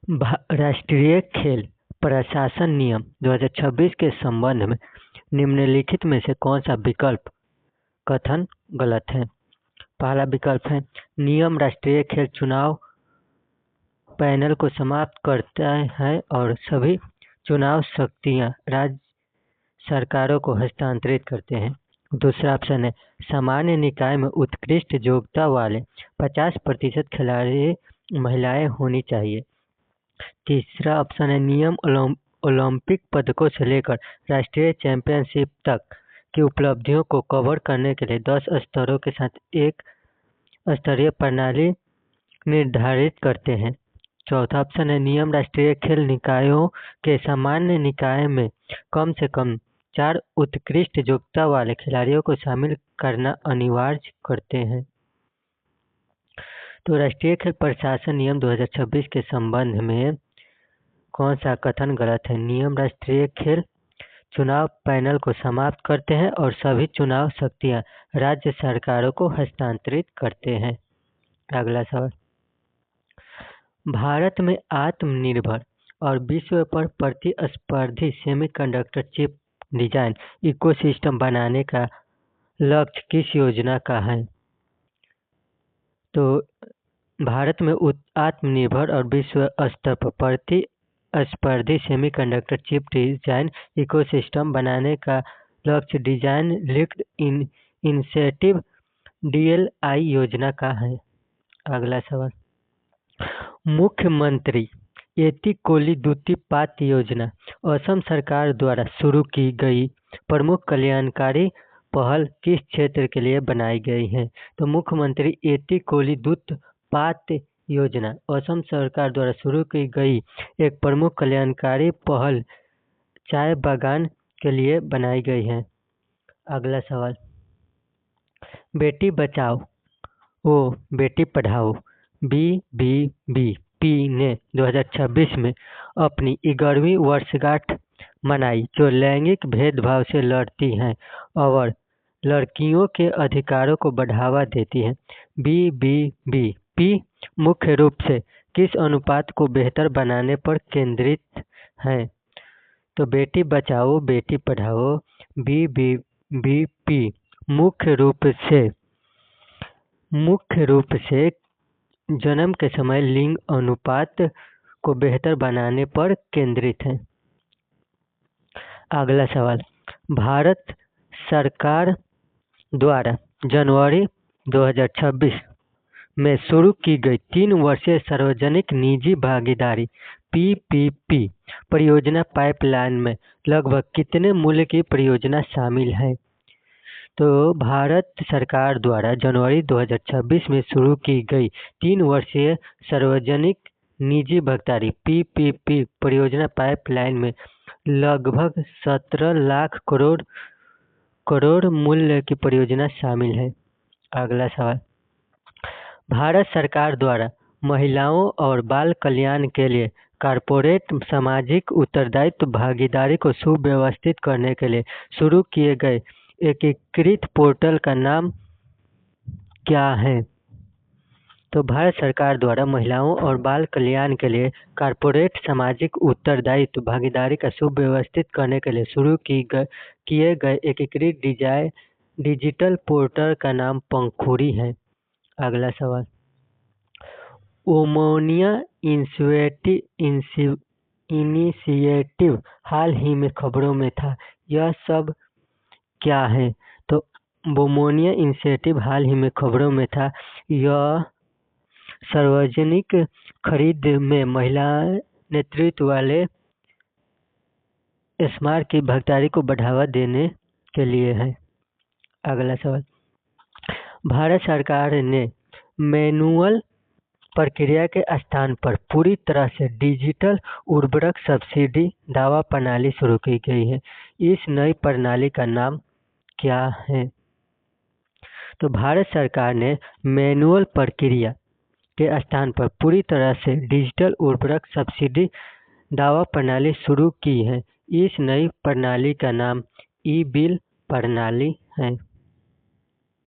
राष्ट्रीय खेल प्रशासन नियम 2026 के संबंध में निम्नलिखित में से कौन सा विकल्प कथन गलत है? पहला विकल्प है नियम राष्ट्रीय खेल चुनाव पैनल को समाप्त करता है और सभी चुनाव शक्तियां राज्य सरकारों को हस्तांतरित करते हैं। दूसरा ऑप्शन है सामान्य निकाय में उत्कृष्ट योग्यता वाले 50% खिलाड़ी महिलाएं होनी चाहिए। तीसरा ऑप्शन है नियम ओलंपिक पदकों से लेकर राष्ट्रीय चैंपियनशिप तक की उपलब्धियों को कवर करने के लिए 10 स्तरों के साथ एक स्तरीय प्रणाली निर्धारित करते हैं। चौथा ऑप्शन है नियम राष्ट्रीय खेल निकायों के सामान्य निकाय में कम से कम 4 उत्कृष्ट योग्यता वाले खिलाड़ियों को शामिल करना अनिवार्य करते हैं। तो राष्ट्रीय खेल प्रशासन नियम 2026 के संबंध में कौन सा कथन गलत है? नियम राष्ट्रीय खेल चुनाव पैनल को समाप्त करते हैं और सभी चुनाव शक्तियां राज्य सरकारों को हस्तांतरित करते हैं। अगला सवाल, भारत में आत्मनिर्भर और विश्व पर प्रतिस्पर्धी सेमीकंडक्टर चिप डिजाइन इकोसिस्टम बनाने का लक्ष्य किस योजना का है? तो भारत में आत्मनिर्भर और विश्व स्तर पर प्रतिस्पर्धी सेमीकंडक्टर चिप डिजाइन इकोसिस्टम बनाने का लक्ष्य डिजाइन लिंक्ड इनिशिएटिव DLI योजना का है। अगला सवाल, मुख्यमंत्री एतिकोली द्वितीय पात्र योजना असम सरकार द्वारा शुरू की गई प्रमुख कल्याणकारी पहल किस क्षेत्र के लिए बनाई गई है? तो मुख्यमंत्री एतिकोली द्वितीय पात्र योजना असम सरकार द्वारा शुरू की गई एक प्रमुख कल्याणकारी पहल चाय बागान के लिए बनाई गई है। अगला सवाल, बेटी बचाओ ओ बेटी पढ़ाओ BBBP ने 2026 में अपनी 11वीं वर्षगांठ मनाई, जो लैंगिक भेदभाव से लड़ती है और लड़कियों के अधिकारों को बढ़ावा देती है। BBBP मुख्य रूप से किस अनुपात को बेहतर बनाने पर केंद्रित है? तो बेटी बचाओ बेटी पढ़ाओ BBBP मुख्य रूप से जन्म के समय लिंग अनुपात को बेहतर बनाने पर केंद्रित है। अगला सवाल, भारत सरकार द्वारा जनवरी 2026 में शुरू की गई 3 वर्षीय सार्वजनिक निजी भागीदारी PPP परियोजना पाइपलाइन में लगभग कितने मूल्य की परियोजना शामिल है? तो भारत सरकार द्वारा जनवरी 2026 में शुरू की गई 3 वर्षीय सार्वजनिक निजी भागीदारी PPP परियोजना पाइपलाइन में लगभग 17 लाख करोड़ मूल्य की परियोजना शामिल है। अगला सवाल, भारत सरकार द्वारा महिलाओं और बाल कल्याण के लिए कॉर्पोरेट सामाजिक उत्तरदायित्व भागीदारी को सुव्यवस्थित करने के लिए शुरू किए गए एकीकृत पोर्टल का नाम क्या है? तो भारत सरकार द्वारा महिलाओं और बाल कल्याण के लिए कॉर्पोरेट सामाजिक उत्तरदायित्व भागीदारी का सुव्यवस्थित करने के लिए शुरू किए गए एकीकृत डिजिटल पोर्टल का नाम पंखुड़ी है। अगला सवाल, ओमोनिया इनिशिएटिव हाल ही में खबरों में था, यह सब क्या है? तो बोमोनिया इनिशिएटिव हाल ही में खबरों में था, यह सार्वजनिक खरीद में महिला नेतृत्व वाले स्मार्ट की भागीदारी को बढ़ावा देने के लिए है। अगला सवाल, भारत सरकार ने मैनुअल प्रक्रिया के स्थान पर पूरी तरह से डिजिटल उर्वरक सब्सिडी दावा प्रणाली शुरू की गई है, इस नई प्रणाली का नाम क्या है? तो भारत सरकार ने मैनुअल प्रक्रिया के स्थान पर पूरी तरह से डिजिटल उर्वरक सब्सिडी दावा प्रणाली शुरू की है, इस नई प्रणाली का नाम ई-बिल प्रणाली है।